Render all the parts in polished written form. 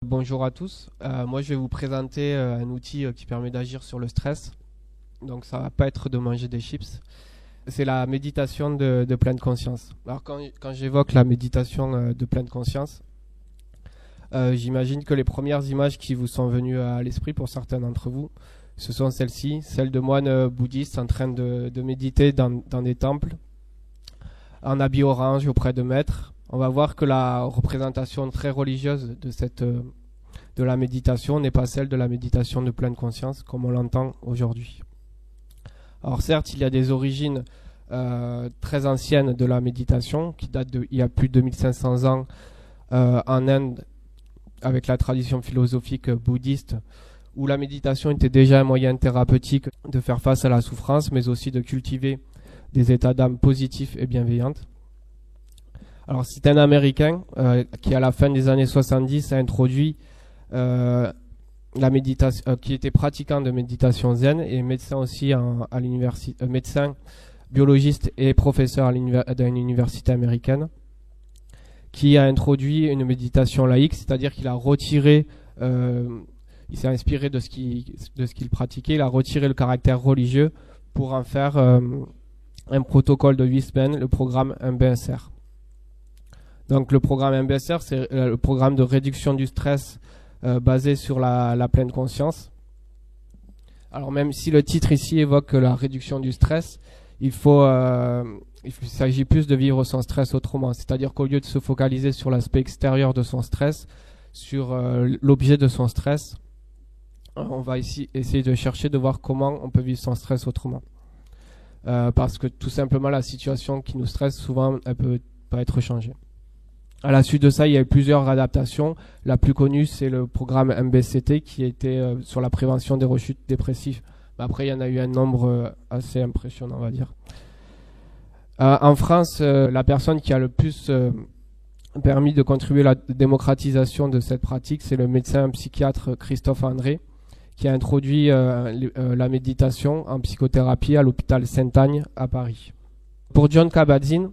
Bonjour à tous. Moi, je vais vous présenter un outil qui permet d'agir sur le stress. Donc, ça va pas être de manger des chips. C'est la méditation de pleine conscience. Alors, quand j'évoque la méditation de pleine conscience, j'imagine que les premières images qui vous sont venues à l'esprit pour certains d'entre vous, ce sont celles-ci, celles de moines bouddhistes en train de méditer dans des temples, en habit orange auprès de maîtres. On va voir que la représentation très religieuse de la méditation n'est pas celle de la méditation de pleine conscience comme on l'entend aujourd'hui. Alors certes, il y a des origines très anciennes de la méditation qui datent il y a plus de 2500 ans en Inde avec la tradition philosophique bouddhiste où la méditation était déjà un moyen thérapeutique de faire face à la souffrance mais aussi de cultiver des états d'âme positifs et bienveillants. Alors c'est un Américain qui à la fin des années 70 a introduit la méditation, qui était pratiquant de méditation zen et médecin aussi à l'université, médecin, biologiste et professeur d'une université américaine, qui a introduit une méditation laïque, c'est-à-dire qu'il a retiré, il s'est inspiré de ce qu'il pratiquait, il a retiré le caractère religieux pour en faire un protocole de 8 semaines, le programme MBSR. Donc le programme MBSR, c'est le programme de réduction du stress basé sur la pleine conscience. Alors même si le titre ici évoque la réduction du stress, il s'agit plus de vivre son stress autrement. C'est-à-dire qu'au lieu de se focaliser sur l'aspect extérieur de son stress, sur l'objet de son stress, on va ici essayer de chercher de voir comment on peut vivre son stress autrement. Parce que tout simplement la situation qui nous stresse, souvent, elle peut pas être changée. À la suite de ça, il y a eu plusieurs adaptations. La plus connue, c'est le programme MBCT qui était sur la prévention des rechutes dépressives. Mais après, il y en a eu un nombre assez impressionnant, on va dire. En France, la personne qui a le plus permis de contribuer à la démocratisation de cette pratique, c'est le médecin psychiatre Christophe André, qui a introduit la méditation en psychothérapie à l'hôpital Sainte-Agne à Paris. Pour Jon Kabat-Zinn,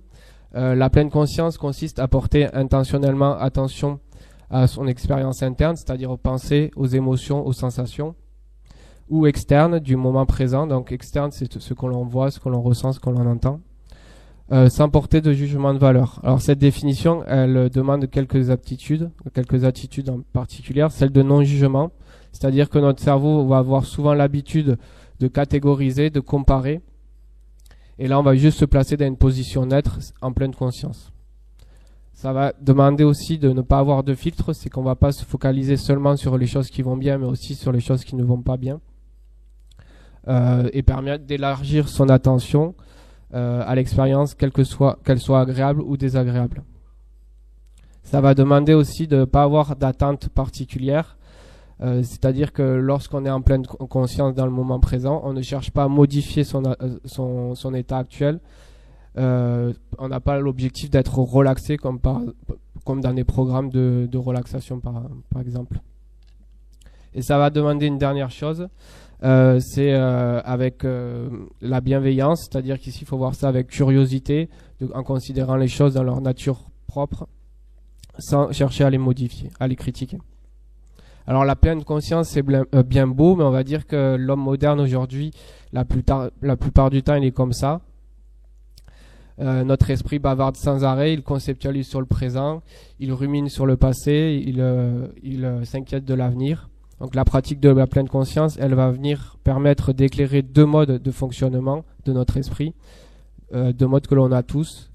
la pleine conscience consiste à porter intentionnellement attention à son expérience interne, c'est-à-dire aux pensées, aux émotions, aux sensations, ou externe du moment présent. Donc externe, c'est ce que l'on voit, ce que l'on ressent, ce que l'on entend, sans porter de jugement de valeur. Alors cette définition, elle demande quelques attitudes en particulier, celle de non-jugement, c'est-à-dire que notre cerveau va avoir souvent l'habitude de catégoriser, de comparer. Et là, on va juste se placer dans une position neutre en pleine conscience. Ça va demander aussi de ne pas avoir de filtre, c'est qu'on ne va pas se focaliser seulement sur les choses qui vont bien, mais aussi sur les choses qui ne vont pas bien. Et permettre d'élargir son attention à l'expérience, qu'elle soit agréable ou désagréable. Ça va demander aussi de ne pas avoir d'attente particulière. C'est-à-dire que lorsqu'on est en pleine conscience dans le moment présent, on ne cherche pas à modifier son état actuel. On n'a pas l'objectif d'être relaxé comme dans des programmes de relaxation par exemple. Et ça va demander une dernière chose, c'est avec la bienveillance, c'est-à-dire qu'ici il faut voir ça avec curiosité, en considérant les choses dans leur nature propre, sans chercher à les modifier, à les critiquer. Alors la pleine conscience c'est bien beau, mais on va dire que l'homme moderne aujourd'hui, la plupart du temps il est comme ça. Notre esprit bavarde sans arrêt, il conceptualise sur le présent, il rumine sur le passé, il s'inquiète de l'avenir. Donc la pratique de la pleine conscience, elle va venir permettre d'éclairer deux modes de fonctionnement de notre esprit, deux modes que l'on a tous.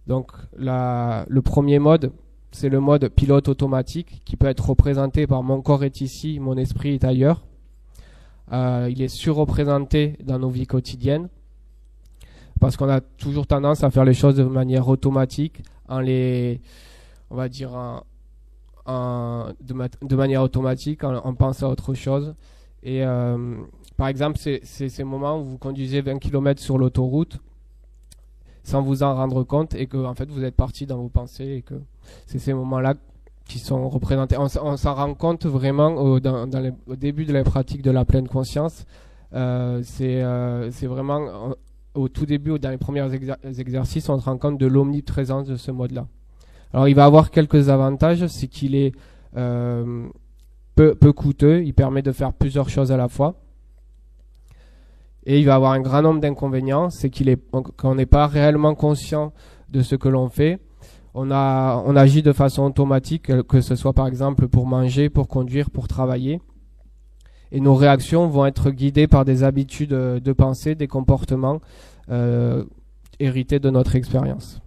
Donc le premier mode, c'est le mode pilote automatique qui peut être représenté par mon corps est ici, mon esprit est ailleurs. Il est surreprésenté dans nos vies quotidiennes parce qu'on a toujours tendance à faire les choses de manière automatique, de manière automatique, en pensant à autre chose. Et par exemple, c'est ces moments où vous conduisez 20 km sur l'autoroute sans vous en rendre compte et que en fait vous êtes parti dans vos pensées et que c'est ces moments-là qui sont représentés. On s'en rend compte vraiment au début de la pratique de la pleine conscience. C'est vraiment au tout début, dans les premiers exercices, on se rend compte de l'omniprésence de ce mode-là. Alors il va avoir quelques avantages, c'est qu'il est peu coûteux. Il permet de faire plusieurs choses à la fois. Et il va avoir un grand nombre d'inconvénients, c'est qu'on n'est pas réellement conscient de ce que l'on fait. On agit de façon automatique, que ce soit par exemple pour manger, pour conduire, pour travailler. Et nos réactions vont être guidées par des habitudes de pensée, des comportements hérités de notre expérience.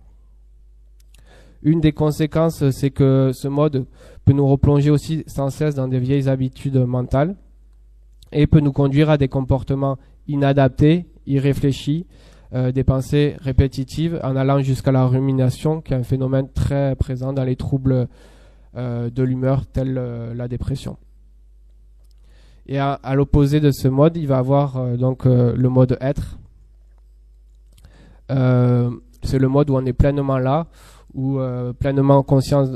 Une des conséquences, c'est que ce mode peut nous replonger aussi sans cesse dans des vieilles habitudes mentales et peut nous conduire à des comportements inadaptés, irréfléchis, des pensées répétitives en allant jusqu'à la rumination, qui est un phénomène très présent dans les troubles de l'humeur tels la dépression. Et à l'opposé de ce mode, il va avoir donc le mode être. C'est le mode où on est pleinement là, ou pleinement conscient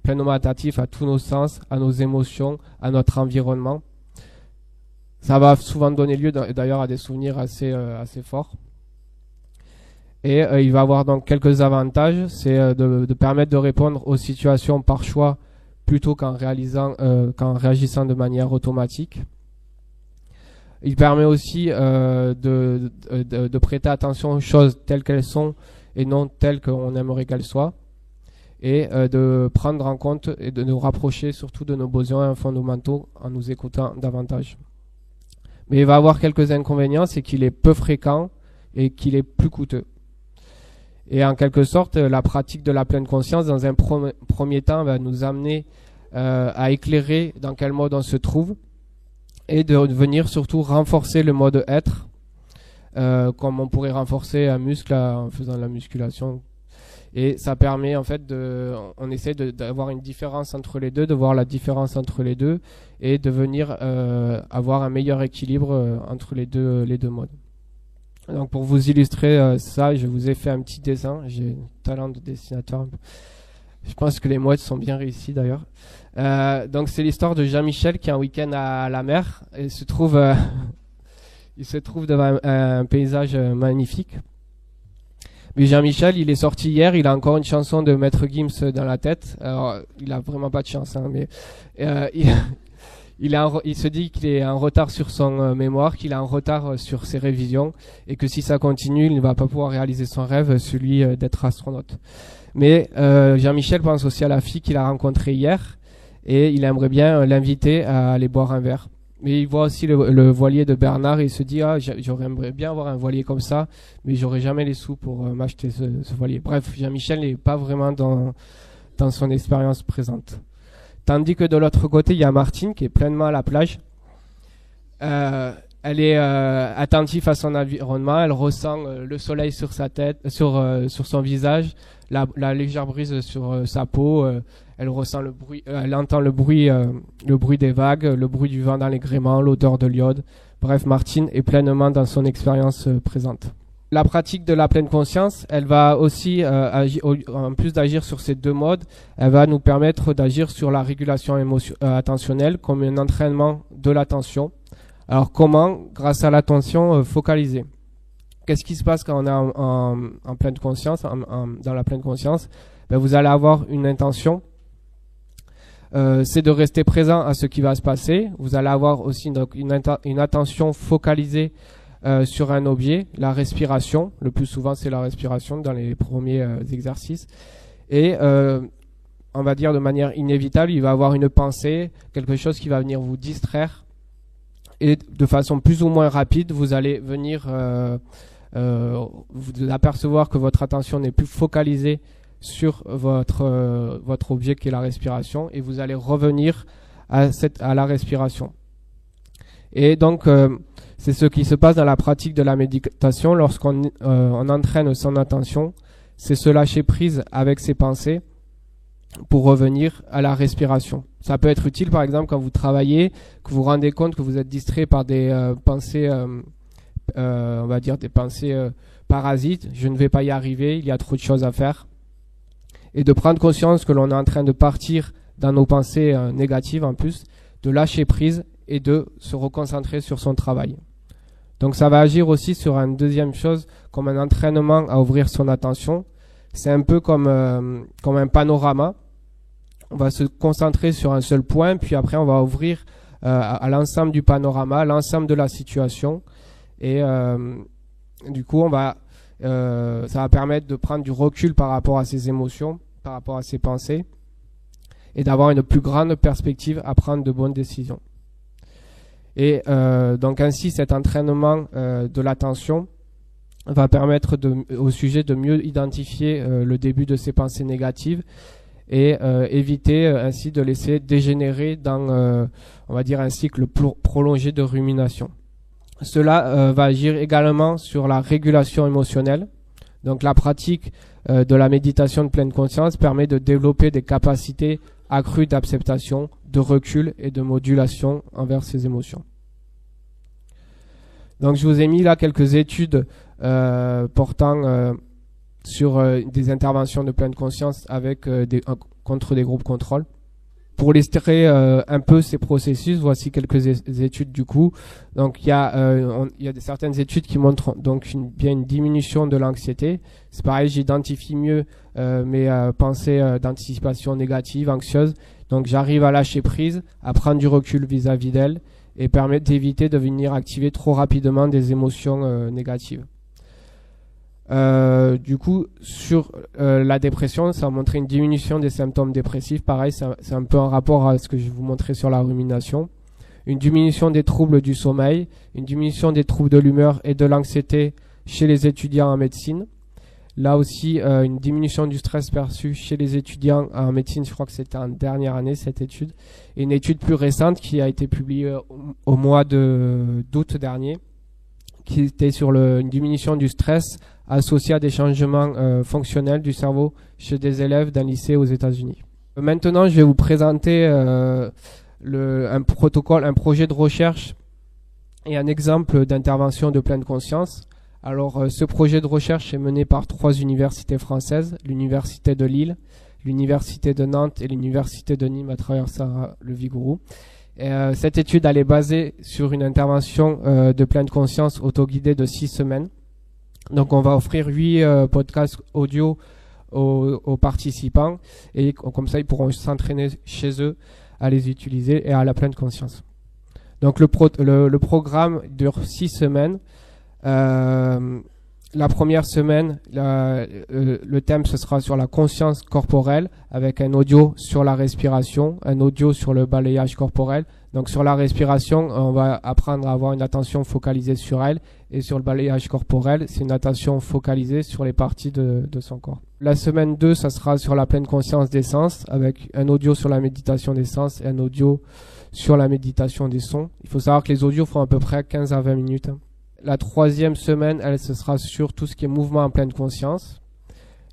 pleinement attentif à tous nos sens, à nos émotions, à notre environnement. Ça va souvent donner lieu d'ailleurs à des souvenirs assez forts. Et il va avoir donc quelques avantages, c'est de permettre de répondre aux situations par choix plutôt qu'en réagissant de manière automatique. Il permet aussi de prêter attention aux choses telles qu'elles sont et non telles qu'on aimerait qu'elles soient, et de prendre en compte et de nous rapprocher surtout de nos besoins fondamentaux en nous écoutant davantage. Mais il va avoir quelques inconvénients, c'est qu'il est peu fréquent et qu'il est plus coûteux. Et en quelque sorte, la pratique de la pleine conscience, dans un premier temps, va nous amener à éclairer dans quel mode on se trouve et de venir surtout renforcer le mode être, comme on pourrait renforcer un muscle en faisant de la musculation. Et ça permet en fait on essaie d'avoir une différence entre les deux, de voir la différence entre les deux et de venir avoir un meilleur équilibre entre les deux modes. Donc pour vous illustrer ça, je vous ai fait un petit dessin. J'ai un talent de dessinateur. Je pense que les modes sont bien réussis d'ailleurs. Donc c'est l'histoire de Jean-Michel qui est en week-end à la mer et il se trouve devant un paysage magnifique. Mais Jean-Michel, il est sorti hier, il a encore une chanson de Maître Gims dans la tête. Alors, il a vraiment pas de chance, hein, mais il se dit qu'il est en retard sur son mémoire, qu'il est en retard sur ses révisions, et que si ça continue, il ne va pas pouvoir réaliser son rêve, celui d'être astronaute. Mais Jean-Michel pense aussi à la fille qu'il a rencontrée hier, et il aimerait bien l'inviter à aller boire un verre. Mais il voit aussi le voilier de Bernard et il se dit j'aimerais bien avoir un voilier comme ça, mais j'aurais jamais les sous pour m'acheter ce voilier. Bref, Jean-Michel n'est pas vraiment dans son expérience présente. Tandis que de l'autre côté, il y a Martine qui est pleinement à la plage. Elle est attentive à son environnement, elle ressent le soleil sur sa tête, sur son visage, la légère brise sur sa peau. Elle ressent le bruit, elle entend le bruit des vagues, le bruit du vent dans les gréements, l'odeur de l'iode. Bref, Martine est pleinement dans son expérience présente. La pratique de la pleine conscience, elle va aussi, en plus d'agir sur ces deux modes, elle va nous permettre d'agir sur la régulation attentionnelle comme un entraînement de l'attention. Alors comment? Grâce à l'attention focalisée. Qu'est-ce qui se passe quand on est en pleine conscience, dans la pleine conscience? Vous allez avoir une intention. C'est de rester présent à ce qui va se passer. Vous allez avoir aussi une attention focalisée sur un objet, la respiration. Le plus souvent, c'est la respiration dans les premiers exercices. Et on va dire de manière inévitable, il va y avoir une pensée, quelque chose qui va venir vous distraire. Et de façon plus ou moins rapide, vous allez venir vous apercevoir que votre attention n'est plus focalisée sur votre objet qui est la respiration, et vous allez revenir à la respiration. Et donc c'est ce qui se passe dans la pratique de la méditation lorsqu'on on entraîne son attention, c'est se lâcher prise avec ses pensées pour revenir à la respiration. Ça peut être utile par exemple quand vous travaillez, que vous vous rendez compte que vous êtes distrait par des pensées on va dire des pensées parasites, je ne vais pas y arriver, il y a trop de choses à faire. Et de prendre conscience que l'on est en train de partir dans nos pensées négatives en plus, de lâcher prise et de se reconcentrer sur son travail. Donc ça va agir aussi sur une deuxième chose, comme un entraînement à ouvrir son attention. C'est un peu comme un panorama On va se concentrer sur un seul point, puis après on va ouvrir à l'ensemble du panorama, l'ensemble de la situation. Et du coup, ça va permettre de prendre du recul par rapport à ses émotions, par rapport à ses pensées, et d'avoir une plus grande perspective à prendre de bonnes décisions. Et donc ainsi, cet entraînement de l'attention va permettre au sujet de mieux identifier le début de ses pensées négatives et éviter ainsi de laisser dégénérer dans, on va dire, un cycle prolongé de rumination. Cela va agir également sur la régulation émotionnelle. Donc la pratique de la méditation de pleine conscience permet de développer des capacités accrues d'acceptation, de recul et de modulation envers ses émotions. Donc je vous ai mis là quelques études portant sur des interventions de pleine conscience avec contre des groupes contrôle. Pour illustrer un peu ces processus, voici quelques études du coup. Donc il y a certaines études qui montrent donc bien une diminution de l'anxiété. C'est pareil, j'identifie mieux mes pensées d'anticipation négative, anxieuse. Donc j'arrive à lâcher prise, à prendre du recul vis-à-vis d'elles et permettre d'éviter de venir activer trop rapidement des émotions négatives. Du coup, sur la dépression, ça a montré une diminution des symptômes dépressifs. Pareil, c'est un peu en rapport à ce que je vais vous montrer sur la rumination. Une diminution des troubles du sommeil, une diminution des troubles de l'humeur et de l'anxiété chez les étudiants en médecine. Là aussi, une diminution du stress perçu chez les étudiants en médecine. Je crois que c'était en dernière année, cette étude. Et une étude plus récente qui a été publiée au mois d'août dernier, qui était sur une diminution du stress associé à des changements fonctionnels du cerveau chez des élèves d'un lycée aux États-Unis. Maintenant, je vais vous présenter un projet de recherche et un exemple d'intervention de pleine conscience. Alors, ce projet de recherche est mené par 3 universités françaises, l'université de Lille, l'université de Nantes et l'université de Nîmes à travers le Vigourou. Cette étude elle est basée sur une intervention de pleine conscience autoguidée de 6 semaines. Donc on va offrir 8 podcasts audio aux participants et comme ça ils pourront s'entraîner chez eux à les utiliser et à la pleine conscience. Donc le programme dure 6 semaines. La première semaine, le thème ce sera sur la conscience corporelle avec un audio sur la respiration, un audio sur le balayage corporel. Donc sur la respiration, on va apprendre à avoir une attention focalisée sur elle, et sur le balayage corporel, c'est une attention focalisée sur les parties de son corps. La semaine 2, ça sera sur la pleine conscience des sens avec un audio sur la méditation des sens et un audio sur la méditation des sons. Il faut savoir que les audios font à peu près 15 à 20 minutes. La 3e semaine, ce sera sur tout ce qui est mouvement en pleine conscience.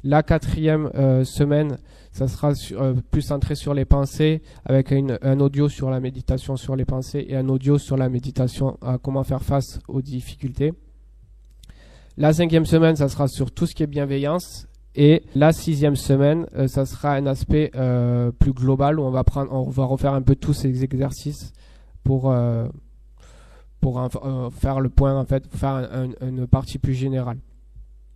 La 4e semaine, ça sera plus centré sur les pensées, avec un audio sur la méditation sur les pensées et un audio sur la méditation à comment faire face aux difficultés. La 5e semaine, ça sera sur tout ce qui est bienveillance. Et la 6e semaine, ça sera un aspect plus global où on va refaire un peu tous ces exercices pour faire le point, en fait, faire une partie plus générale.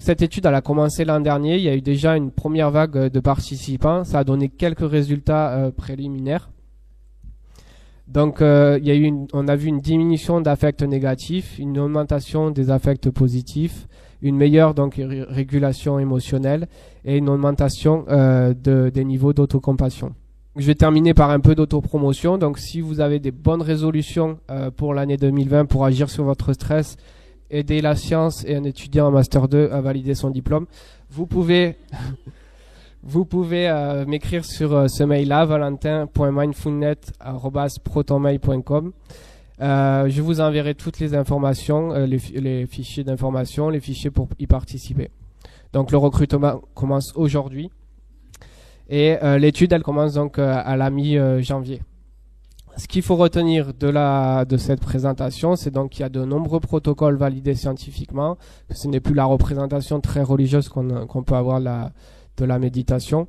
Cette étude elle a commencé l'an dernier, il y a eu déjà une première vague de participants, ça a donné quelques résultats préliminaires. Donc on a vu une diminution d'affects négatifs, une augmentation des affects positifs, une meilleure régulation émotionnelle et une augmentation des niveaux d'autocompassion. Je vais terminer par un peu d'autopromotion. Donc si vous avez des bonnes résolutions pour l'année 2020 pour agir sur votre stress, aider la science et un étudiant en Master 2 à valider son diplôme, vous pouvez m'écrire sur ce mail-là, valentin.mindfulnet@protonmail.com. Je vous enverrai toutes les informations, les fichiers d'information, les fichiers pour y participer. Donc le recrutement commence aujourd'hui. Et l'étude, elle commence donc à la mi-janvier. Ce qu'il faut retenir de cette présentation, c'est donc qu'il y a de nombreux protocoles validés scientifiquement, que ce n'est plus la représentation très religieuse qu'on peut avoir de la méditation,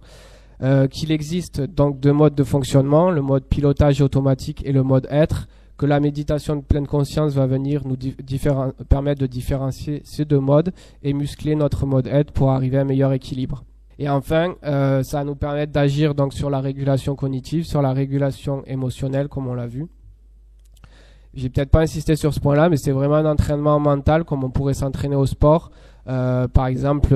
qu'il existe donc 2 modes de fonctionnement, le mode pilotage automatique et le mode être, que la méditation de pleine conscience va venir nous permettre de différencier ces 2 modes et muscler notre mode être pour arriver à un meilleur équilibre. Et enfin, ça va nous permettre d'agir donc sur la régulation cognitive, sur la régulation émotionnelle, comme on l'a vu. J'ai peut-être pas insisté sur ce point-là, mais c'est vraiment un entraînement mental, comme on pourrait s'entraîner au sport. Par exemple,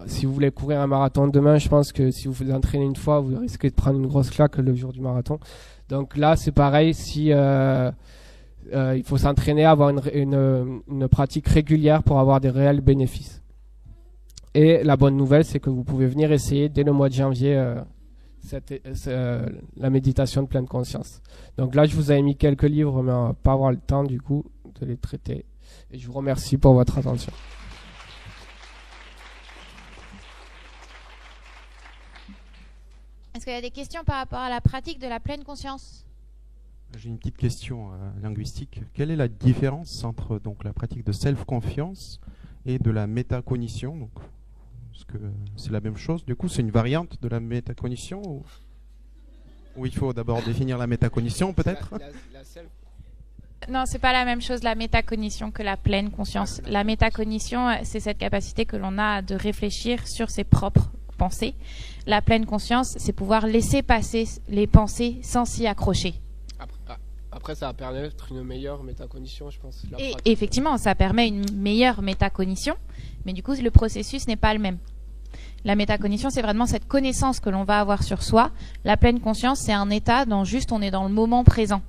si vous voulez courir un marathon demain, je pense que si vous vous entraînez une fois, vous risquez de prendre une grosse claque le jour du marathon. Donc là, c'est pareil, si il faut s'entraîner à avoir une pratique régulière pour avoir des réels bénéfices. Et la bonne nouvelle, c'est que vous pouvez venir essayer dès le mois de janvier la méditation de pleine conscience. Donc là, je vous avais mis quelques livres, mais on va pas avoir le temps du coup de les traiter. Et je vous remercie pour votre attention. Est-ce qu'il y a des questions par rapport à la pratique de la pleine conscience? J'ai une petite question linguistique. Quelle est la différence entre donc, la pratique de self-confiance et de la métacognition? Donc, est-ce que c'est la même chose? Du coup, c'est une variante de la métacognition ou il faut d'abord définir la métacognition peut-être? Non, c'est pas la même chose la métacognition que la pleine conscience. La métacognition, c'est cette capacité que l'on a de réfléchir sur ses propres pensées. La pleine conscience, c'est pouvoir laisser passer les pensées sans s'y accrocher. Après, ça va permettre une meilleure métacognition, je pense. Et effectivement, ça permet une meilleure métacognition, mais du coup, le processus n'est pas le même. La métacognition, c'est vraiment cette connaissance que l'on va avoir sur soi. La pleine conscience, c'est un état dont juste on est dans le moment présent.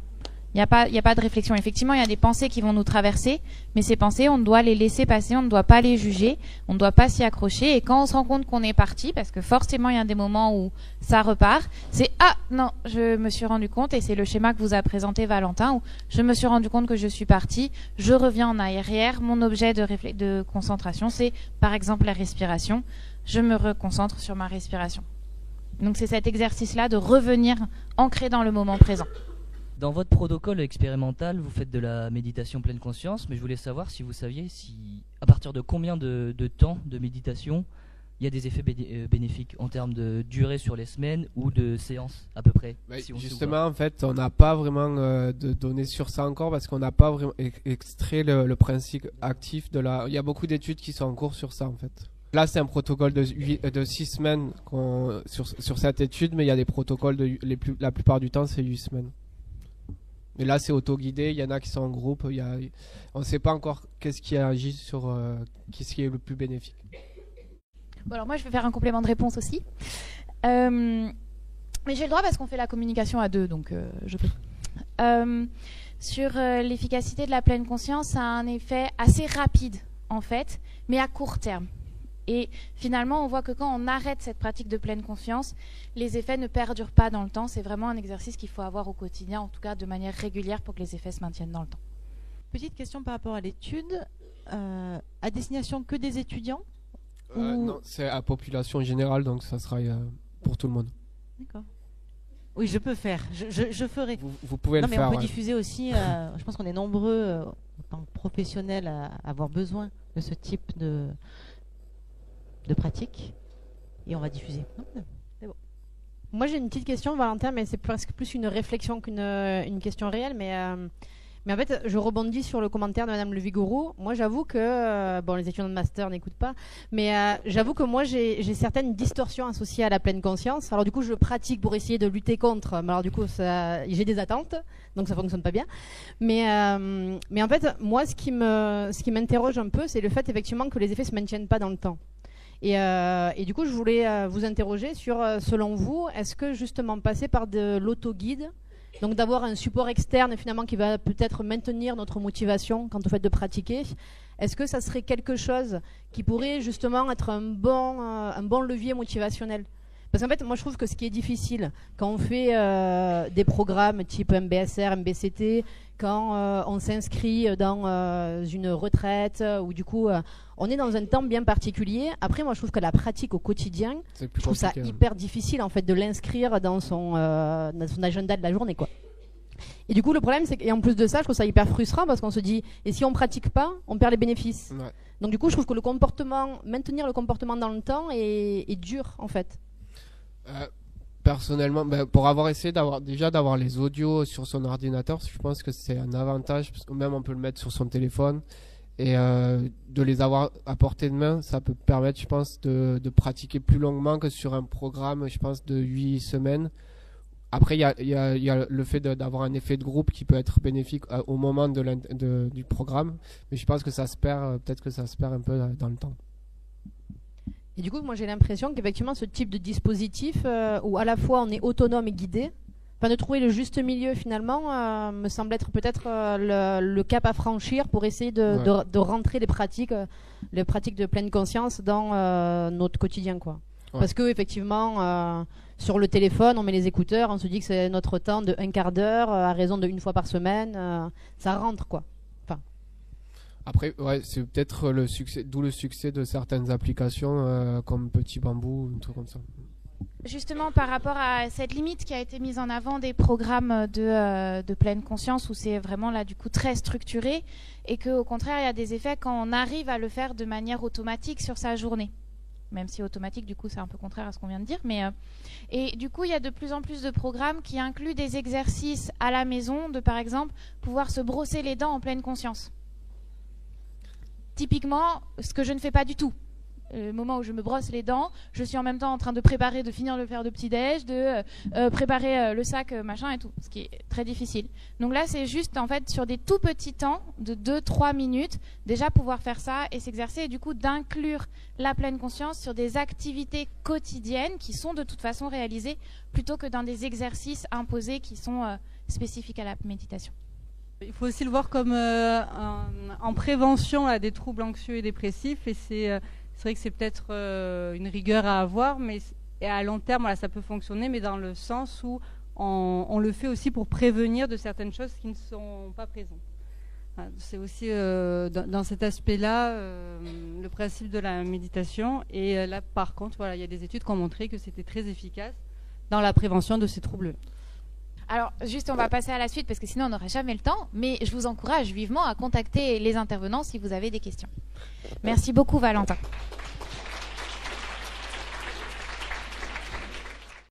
Il n'y a pas de réflexion. Effectivement, il y a des pensées qui vont nous traverser, mais ces pensées, on doit les laisser passer, on ne doit pas les juger, on ne doit pas s'y accrocher. Et quand on se rend compte qu'on est parti, parce que forcément, il y a des moments où ça repart, c'est « Ah, non, je me suis rendu compte », et c'est le schéma que vous a présenté Valentin, où je me suis rendu compte que je suis parti, je reviens en arrière, mon objet de concentration, c'est par exemple la respiration, je me reconcentre sur ma respiration. Donc c'est cet exercice-là de revenir ancré dans le moment présent. Dans votre protocole expérimental, vous faites de la méditation pleine conscience, mais je voulais savoir si vous saviez à partir de combien de temps de méditation il y a des effets bénéfiques en termes de durée sur les semaines ou de séances à peu près. Si justement, en fait, on n'a pas vraiment de données sur ça encore parce qu'on n'a pas vraiment extrait le principe actif de la... Il y a beaucoup d'études qui sont en cours sur ça en fait. Là, c'est un protocole de 6 semaines sur cette étude, mais il y a des protocoles, la plupart du temps, c'est 8 semaines. Mais là, c'est auto-guidé, il y en a qui sont en groupe, on ne sait pas encore qu'est-ce qui agit sur qu'est-ce qui est le plus bénéfique. Bon, alors moi, je vais faire un complément de réponse aussi. Mais j'ai le droit parce qu'on fait la communication à deux, donc je peux. Sur l'efficacité de la pleine conscience, ça a un effet assez rapide, en fait, mais à court terme. Et finalement, on voit que quand on arrête cette pratique de pleine conscience, les effets ne perdurent pas dans le temps. C'est vraiment un exercice qu'il faut avoir au quotidien, en tout cas de manière régulière pour que les effets se maintiennent dans le temps. Petite question par rapport à l'étude. À destination que des étudiants Non, c'est à population générale, donc ça sera pour tout le monde. D'accord. Oui, je peux faire. Je ferai. Vous pouvez le faire. On peut diffuser aussi. Je pense qu'on est nombreux en tant que professionnels à avoir besoin de ce type de pratique, et on va diffuser. C'est bon. Moi j'ai une petite question, Valentin, mais c'est presque plus une réflexion qu'une question réelle, mais en fait je rebondis sur le commentaire de Madame Le Vigoureux. Moi j'avoue que les étudiants de master n'écoutent pas, mais j'avoue que moi j'ai certaines distorsions associées à la pleine conscience. Alors du coup je pratique pour essayer de lutter contre, mais alors du coup j'ai des attentes, donc ça fonctionne pas bien, mais en fait moi ce qui m'interroge un peu, c'est le fait effectivement que les effets se maintiennent pas dans le temps. Et du coup, je voulais vous interroger sur, selon vous, est-ce que justement passer par de l'auto-guide, donc d'avoir un support externe finalement qui va peut-être maintenir notre motivation quant au fait de pratiquer, est-ce que ça serait quelque chose qui pourrait justement être un bon levier motivationnel? Parce qu'en fait, moi je trouve que ce qui est difficile quand on fait des programmes type MBSR, MBCT, quand on s'inscrit dans une retraite ou du coup on est dans un temps bien particulier. Après, moi je trouve que la pratique au quotidien, je trouve ça hyper difficile en fait de l'inscrire dans son agenda de la journée, quoi. Et du coup le problème c'est qu'en plus de ça, je trouve ça hyper frustrant parce qu'on se dit, et si on pratique pas, on perd les bénéfices. Ouais. Donc du coup je trouve que maintenir le comportement dans le temps est dur en fait. Personnellement, pour avoir essayé d'avoir les audios sur son ordinateur, je pense que c'est un avantage, parce que même on peut le mettre sur son téléphone Et de les avoir à portée de main, ça peut permettre, je pense, de pratiquer plus longuement que sur un programme, je pense, de 8 semaines. Après, il y a le fait d'avoir un effet de groupe qui peut être bénéfique au moment du programme, mais je pense que ça se perd, peut-être que ça se perd un peu dans le temps. Et du coup, moi j'ai l'impression qu'effectivement ce type de dispositif où à la fois on est autonome et guidé, enfin de trouver le juste milieu finalement me semble être peut-être le cap à franchir pour essayer de rentrer les pratiques de pleine conscience dans notre quotidien, quoi. Ouais. Parce que effectivement sur le téléphone on met les écouteurs, on se dit que c'est notre temps de un quart d'heure à raison de 1 fois par semaine, ça rentre, quoi. Après, ouais, c'est peut-être le succès, d'où le succès de certaines applications comme Petit Bambou, un truc comme ça. Justement, par rapport à cette limite qui a été mise en avant des programmes de pleine conscience, où c'est vraiment là du coup très structuré, et qu'au contraire, il y a des effets quand on arrive à le faire de manière automatique sur sa journée. Même si automatique, du coup, c'est un peu contraire à ce qu'on vient de dire. Et du coup, il y a de plus en plus de programmes qui incluent des exercices à la maison, de par exemple, pouvoir se brosser les dents en pleine conscience. Typiquement, ce que je ne fais pas du tout. Le moment où je me brosse les dents, je suis en même temps en train de finir de faire de petit-déj, de préparer le sac, machin et tout, ce qui est très difficile. Donc là, c'est juste en fait sur des tout petits temps de 2-3 minutes, déjà pouvoir faire ça et s'exercer, et du coup d'inclure la pleine conscience sur des activités quotidiennes qui sont de toute façon réalisées plutôt que dans des exercices imposés qui sont spécifiques à la méditation. Il faut aussi le voir comme en prévention à des troubles anxieux et dépressifs, et c'est vrai que c'est peut-être une rigueur à avoir, mais et à long terme, voilà, ça peut fonctionner, mais dans le sens où on le fait aussi pour prévenir de certaines choses qui ne sont pas présentes. Voilà, c'est aussi dans cet aspect-là le principe de la méditation. Et là, par contre, voilà, il y a des études qui ont montré que c'était très efficace dans la prévention de ces troubles. Alors, juste, on va passer à la suite parce que sinon on n'aurait jamais le temps, mais je vous encourage vivement à contacter les intervenants si vous avez des questions. Merci beaucoup, Valentin.